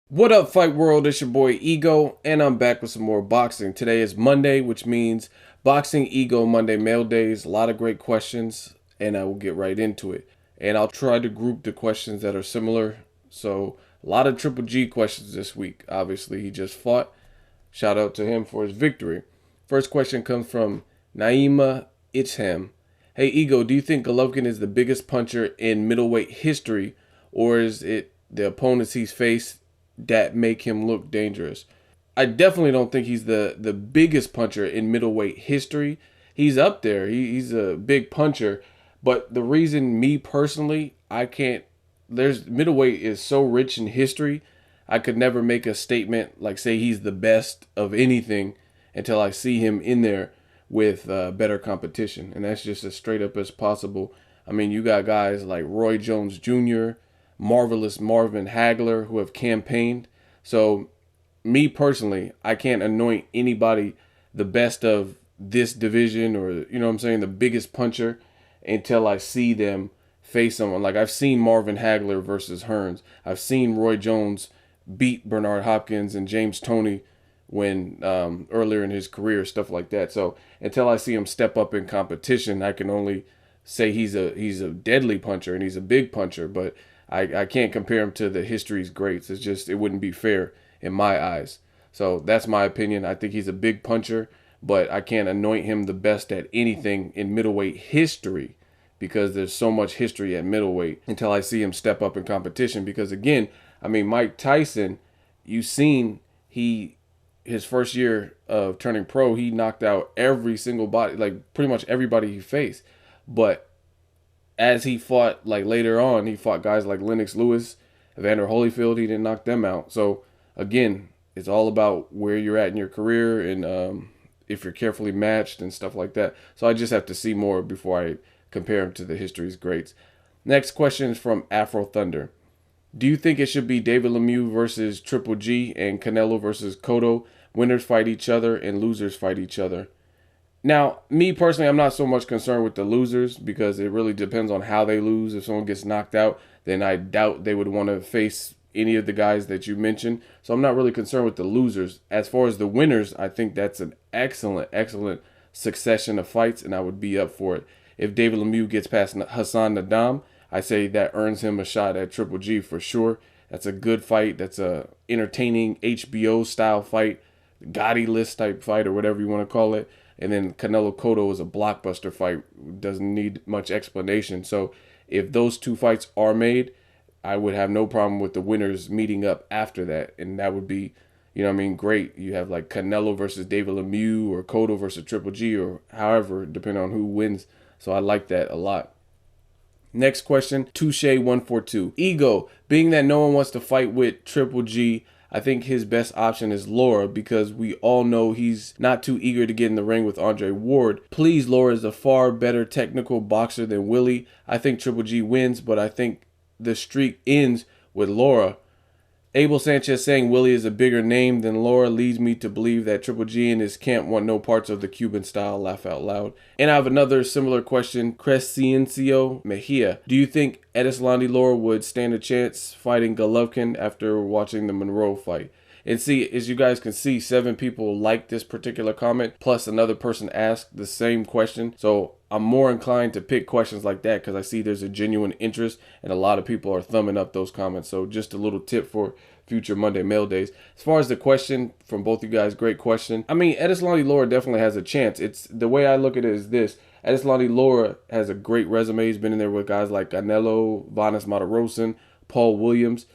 What up, Fight World? It's your boy Ego, and I'm back with some more boxing. Today is Monday, which means Boxing Ego Monday Mail Days. A lot of great questions, and I will get right into it. And I'll try to group the questions that are similar. So, a lot of Triple G questions this week. Obviously, he just fought. Shout out to him for his victory. First question comes from Naima Icham. Hey, Ego, do you think Golovkin is the biggest puncher in middleweight history, or is it the opponents he's faced that make him look dangerous? I definitely don't think he's the biggest puncher in middleweight history. He's up there. He's a big puncher. But the reason me personally, I can't, there's middleweight is so rich in history. I could never make a statement like say he's the best of anything until I see him in there with better competition. And that's just as straight up as possible. I mean, you got guys like Roy Jones Jr., Marvelous Marvin Hagler who have campaigned. So, me personally, I can't anoint anybody the best of this division or, you know what I'm saying, the biggest puncher until I see them face someone. Like, I've seen Marvin Hagler versus Hearns. I've seen Roy Jones beat Bernard Hopkins and James Toney when earlier in his career, stuff like that. So until I see him step up in competition, I can only say he's a deadly puncher and he's a big puncher, but I can't compare him to the history's greats. It's just, it wouldn't be fair in my eyes. So that's my opinion. I think he's a big puncher, but I can't anoint him the best at anything in middleweight history because there's so much history at middleweight until I see him step up in competition. Because again, I mean, Mike Tyson, you've seen his first year of turning pro, he knocked out every single body, like pretty much everybody he faced. But as he fought, like later on, he fought guys like Lennox Lewis, Evander Holyfield. He didn't knock them out. So again, it's all about where you're at in your career and if you're carefully matched and stuff like that. So I just have to see more before I compare him to the history's greats. Next question is from Afro Thunder. Do you think it should be David Lemieux versus Triple G and Canelo versus Cotto? Winners fight each other and losers fight each other. Now, me personally, I'm not so much concerned with the losers because it really depends on how they lose. If someone gets knocked out, then I doubt they would want to face any of the guys that you mentioned. So I'm not really concerned with the losers. As far as the winners, I think that's an excellent succession of fights, and I would be up for it. If David Lemieux gets past Hassan Nadam, I say that earns him a shot at Triple G for sure. That's a good fight. That's a entertaining HBO style fight, Gotti list type fight, or whatever you want to call it. And then Canelo Cotto is a blockbuster fight. Doesn't need much explanation. So if those two fights are made, I would have no problem with the winners meeting up after that. And that would be, you know what I mean, great. You have like Canelo versus David Lemieux or Cotto versus Triple G or however, depending on who wins. So I like that a lot. Next question, Touche142. Ego, being that no one wants to fight with Triple G, I think his best option is Lara because we all know he's not too eager to get in the ring with Andre Ward. Please, Lara is a far better technical boxer than Willie. I think Triple G wins, but I think the streak ends with Lara. Abel Sanchez saying Willie is a bigger name than Lara leads me to believe that Triple G and his camp want no parts of the Cuban style. Laugh out loud. And I have another similar question. Crescencio Mejia. Do you think Edeslandi Lara would stand a chance fighting Golovkin after watching the Monroe fight? And see, as you guys can see, 7 people like this particular comment, plus another person asked the same question. So I'm more inclined to pick questions like that because I see there's a genuine interest and a lot of people are thumbing up those comments. So just a little tip for future Monday mail days. As far as the question from both you guys, great question. I mean, Edeslandi Lara definitely has a chance. It's the way I look at it is this. Edeslandi Lara has a great resume. He's been in there with guys like Canelo, Vanes Matarosen, Paul Williams,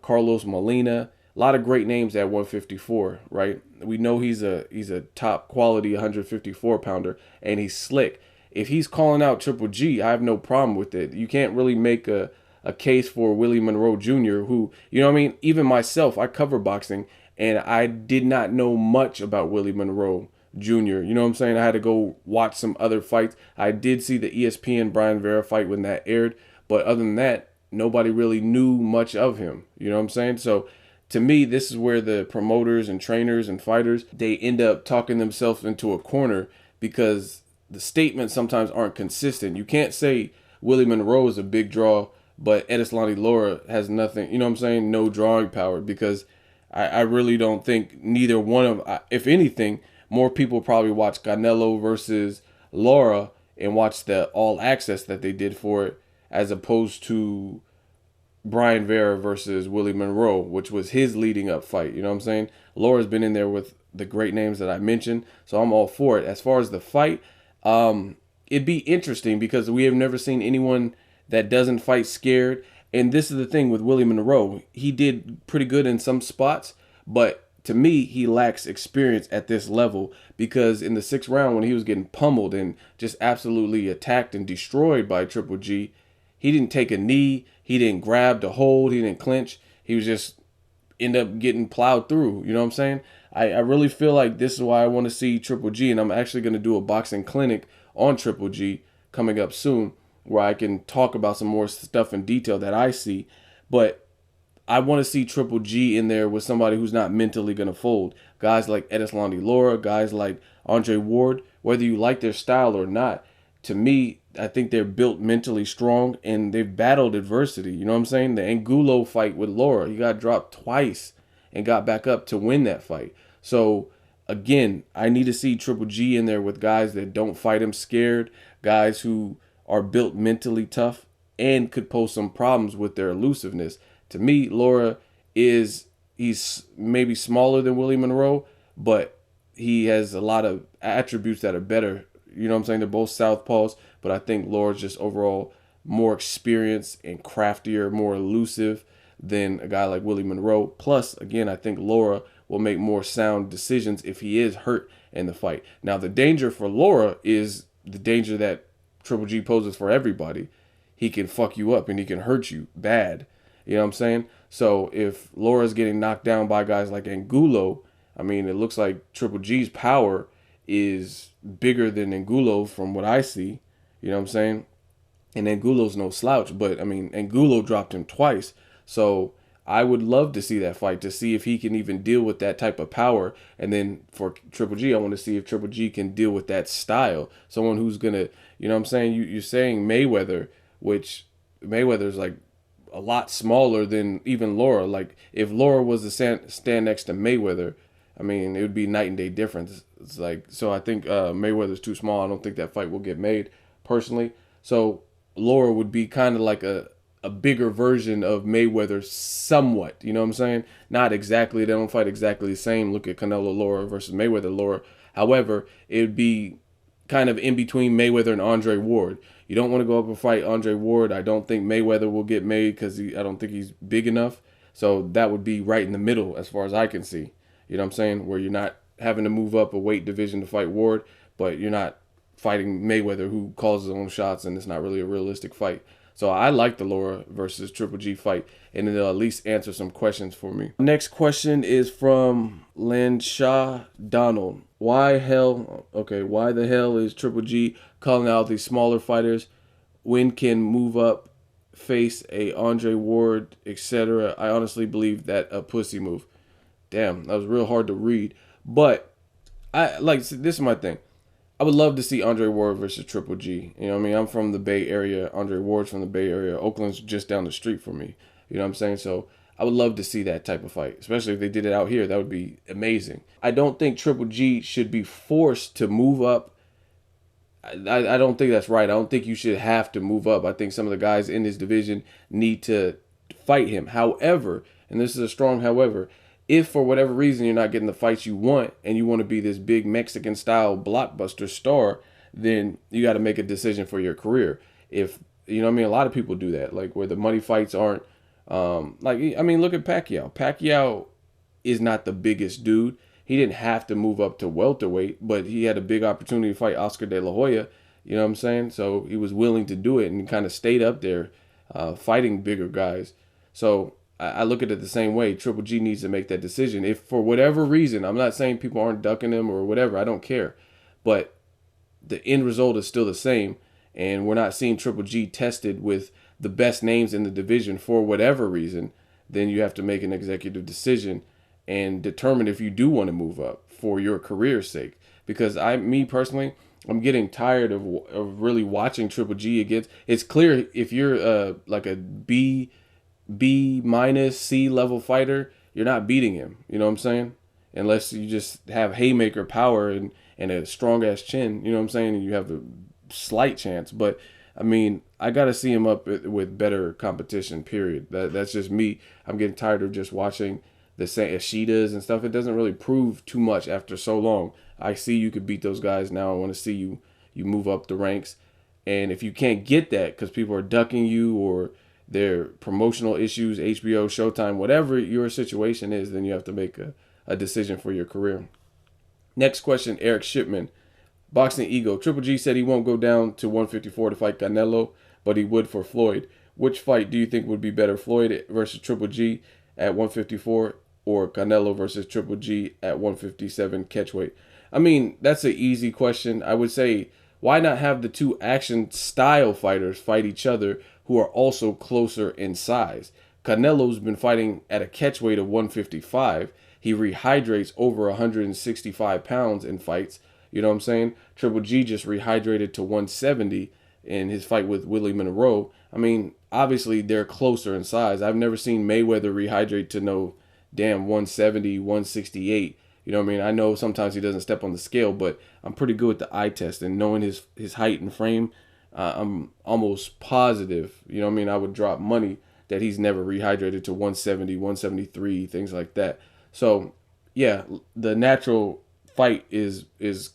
Carlos Molina. A lot of great names at 154, right? We know he's a top quality 154 pounder and he's slick. If he's calling out Triple G, I have no problem with it. You can't really make a case for Willie Monroe Jr., who, you know what I mean? Even myself, I cover boxing and I did not know much about Willie Monroe Jr. You know what I'm saying? I had to go watch some other fights. I did see the ESPN Brian Vera fight when that aired, but other than that, nobody really knew much of him. You know what I'm saying? So to me, this is where the promoters and trainers and fighters, they end up talking themselves into a corner because the statements sometimes aren't consistent. You can't say Willie Monroe is a big draw but Edeslani Lara has nothing, you know what I'm saying? No drawing power, because I really don't think neither one of, if anything, more people probably watch Canelo versus Lara and watch the all access that they did for it, as opposed to Brian Vera versus Willie Monroe, which was his leading up fight. You know what I'm saying? Laura's been in there with the great names that I mentioned, so I'm all for it. As far as the fight, it'd be interesting because we have never seen anyone that doesn't fight scared. And this is the thing with Willie Monroe. He did pretty good in some spots, but to me, he lacks experience at this level, because in the 6th round when he was getting pummeled and just absolutely attacked and destroyed by Triple G, he didn't take a knee, he didn't grab the hold, he didn't clinch. He was just end up getting plowed through. You know what I'm saying? I really feel like this is why I want to see Triple G, and I'm actually going to do a boxing clinic on Triple G coming up soon, where I can talk about some more stuff in detail that I see. But I want to see Triple G in there with somebody who's not mentally going to fold. Guys like Edeslani Lara, guys like Andre Ward, whether you like their style or not, to me, I think they're built mentally strong and they've battled adversity. You know what I'm saying? The Angulo fight with Lara, he got dropped twice and got back up to win that fight. So again, I need to see Triple G in there with guys that don't fight him scared, guys who are built mentally tough and could pose some problems with their elusiveness. To me, Lara he's maybe smaller than Willie Monroe, but he has a lot of attributes that are better. You know what I'm saying? They're both southpaws, but I think Lara's just overall more experienced and craftier, more elusive than a guy like Willie Monroe. Plus, again, I think Lara will make more sound decisions if he is hurt in the fight. Now, the danger for Lara is the danger that Triple G poses for everybody. He can fuck you up and he can hurt you bad. You know what I'm saying? So if Lara's getting knocked down by guys like Angulo, I mean, it looks like Triple G's power is bigger than Angulo from what I see. You know what I'm saying? And Angulo's no slouch, but I mean, Angulo dropped him twice. So I would love to see that fight, to see if he can even deal with that type of power. And then for Triple G, I want to see if Triple G can deal with that style. Someone who's going to, you know what I'm saying? You're saying Mayweather, which Mayweather's like a lot smaller than even Lara. Like if Lara was to stand next to Mayweather, I mean, it would be night and day difference. It's like, so I think Mayweather's too small. I don't think that fight will get made personally. So Lara would be kind of like a bigger version of Mayweather somewhat. You know what I'm saying? Not exactly. They don't fight exactly the same. Look at Canelo Lara versus Mayweather Lara. However, it would be kind of in between Mayweather and Andre Ward. You don't want to go up and fight Andre Ward. I don't think Mayweather will get made because I don't think he's big enough. So that would be right in the middle as far as I can see. You know what I'm saying? Where you're not having to move up a weight division to fight Ward, but you're not fighting Mayweather, who calls his own shots, and it's not really a realistic fight. So I like the Lara versus Triple G fight, and it'll at least answer some questions for me. Next question is from Lanshaw Donald. Why the hell is Triple G calling out these smaller fighters? When can move up, face a Andre Ward, etc.? I honestly believe that a pussy move. Damn, that was real hard to read. But I like, this is my thing. I would love to see Andre Ward versus Triple G. You know what I mean? I'm from the Bay Area. Andre Ward's from the Bay Area. Oakland's just down the street from me. You know what I'm saying? So I would love to see that type of fight, especially if they did it out here. That would be amazing. I don't think Triple G should be forced to move up. I don't think that's right. I don't think you should have to move up. I think some of the guys in this division need to fight him. However, and this is a strong however, if for whatever reason you're not getting the fights you want and you want to be this big Mexican style blockbuster star, then you got to make a decision for your career. If, you know what I mean, a lot of people do that, like where the money fights aren't, like, I mean, look at Pacquiao. Pacquiao is not the biggest dude. He didn't have to move up to welterweight, but he had a big opportunity to fight Oscar De La Hoya. You know what I'm saying? So he was willing to do it and kind of stayed up there fighting bigger guys. So I look at it the same way. Triple G needs to make that decision. If for whatever reason, I'm not saying people aren't ducking him or whatever, I don't care. But the end result is still the same. And we're not seeing Triple G tested with the best names in the division for whatever reason. Then you have to make an executive decision and determine if you do want to move up for your career's sake. Because me personally, I'm getting tired of really watching Triple G against. It's clear if you're like a B minus C level fighter, you're not beating him. You know what I'm saying? Unless you just have haymaker power and a strong ass chin. You know what I'm saying? And you have a slight chance. But I mean, I got to see him up with better competition. Period. That's just me. I'm getting tired of just watching the same Ashidas and stuff. It doesn't really prove too much after so long. I see you could beat those guys now. I want to see you move up the ranks. And if you can't get that because people are ducking you or their promotional issues, HBO, Showtime, whatever your situation is, then you have to make a decision for your career. Next question, Eric Shipman. Boxing Ego. Triple G said he won't go down to 154 to fight Canelo, but he would for Floyd. Which fight do you think would be better, Floyd versus Triple G at 154 or Canelo versus Triple G at 157 catchweight? I mean, that's an easy question. I would say, why not have the two action style fighters fight each other who are also closer in size? Canelo's been fighting at a catchweight of 155. He rehydrates over 165 pounds in fights. You know what I'm saying? Triple G just rehydrated to 170 in his fight with Willie Monroe. I mean, obviously they're closer in size. I've never seen Mayweather rehydrate to no damn 170, 168. You know what I mean? I know sometimes he doesn't step on the scale, but I'm pretty good with the eye test and knowing his height and frame. I'm almost positive, you know what I mean? I would drop money that he's never rehydrated to 170, 173, things like that. So, yeah, the natural fight is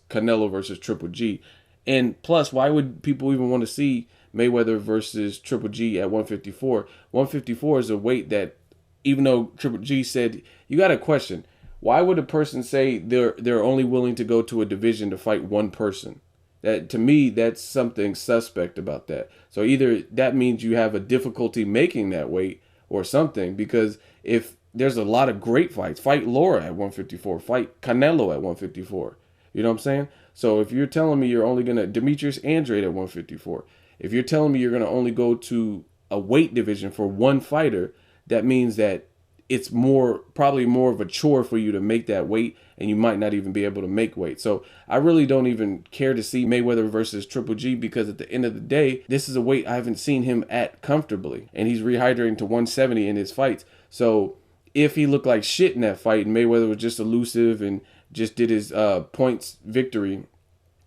Canelo versus Triple G. And plus, why would people even want to see Mayweather versus Triple G at 154? 154 is a weight that, even though Triple G said, you got to question, why would a person say they're only willing to go to a division to fight one person? That, to me, that's something suspect about that. So either that means you have a difficulty making that weight or something, because if there's a lot of great fights, fight Lara at 154, fight Canelo at 154. You know what I'm saying? So if you're telling me you're only going to, Demetrius Andrade at 154, if you're telling me you're going to only go to a weight division for one fighter, that means that it's probably more of a chore for you to make that weight, and you might not even be able to make weight. So I really don't even care to see Mayweather versus Triple G, because at the end of the day, this is a weight I haven't seen him at comfortably, and he's rehydrating to 170 in his fights. So if he looked like shit in that fight and Mayweather was just elusive and just did his points victory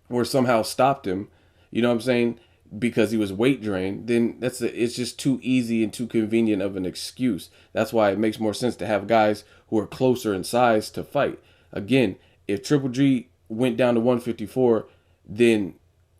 or somehow stopped him, you know what I'm saying, because he was weight drained, then it's just too easy and too convenient of an excuse. That's why it makes more sense to have guys who are closer in size to fight. Again, if Triple G went down to 154, then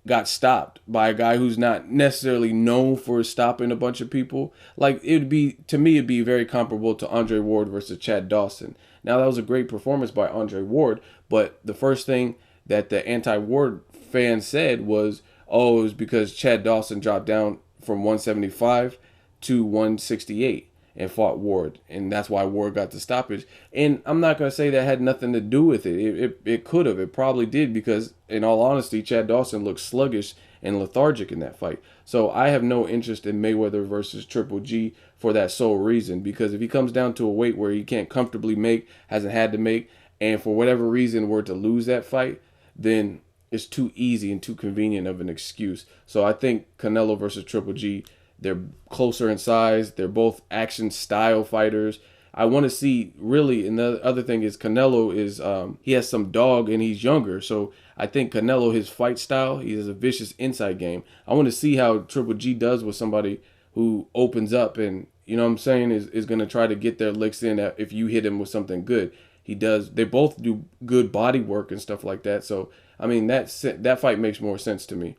got stopped by a guy who's not necessarily known for stopping a bunch of people, like, to me, it'd be very comparable to Andre Ward versus Chad Dawson. Now, that was a great performance by Andre Ward, but the first thing that the anti-Ward fans said was, oh, it was because Chad Dawson dropped down from 175 to 168 and fought Ward, and that's why Ward got the stoppage. And I'm not going to say that had nothing to do with it. It could have. It probably did, because, in all honesty, Chad Dawson looked sluggish and lethargic in that fight. So I have no interest in Mayweather versus Triple G for that sole reason, because if he comes down to a weight where he can't comfortably make, hasn't had to make, and for whatever reason were to lose that fight, then it's too easy and too convenient of an excuse. So I think Canelo versus Triple G, they're closer in size. They're both action style fighters. I want to see, really, and the other thing is Canelo is, he has some dog and he's younger. So I think Canelo, his fight style, he has a vicious inside game. I want to see how Triple G does with somebody who opens up and, you know what I'm saying, is going to try to get their licks in if you hit him with something good. They both do good body work and stuff like that. So, I mean, that fight makes more sense to me.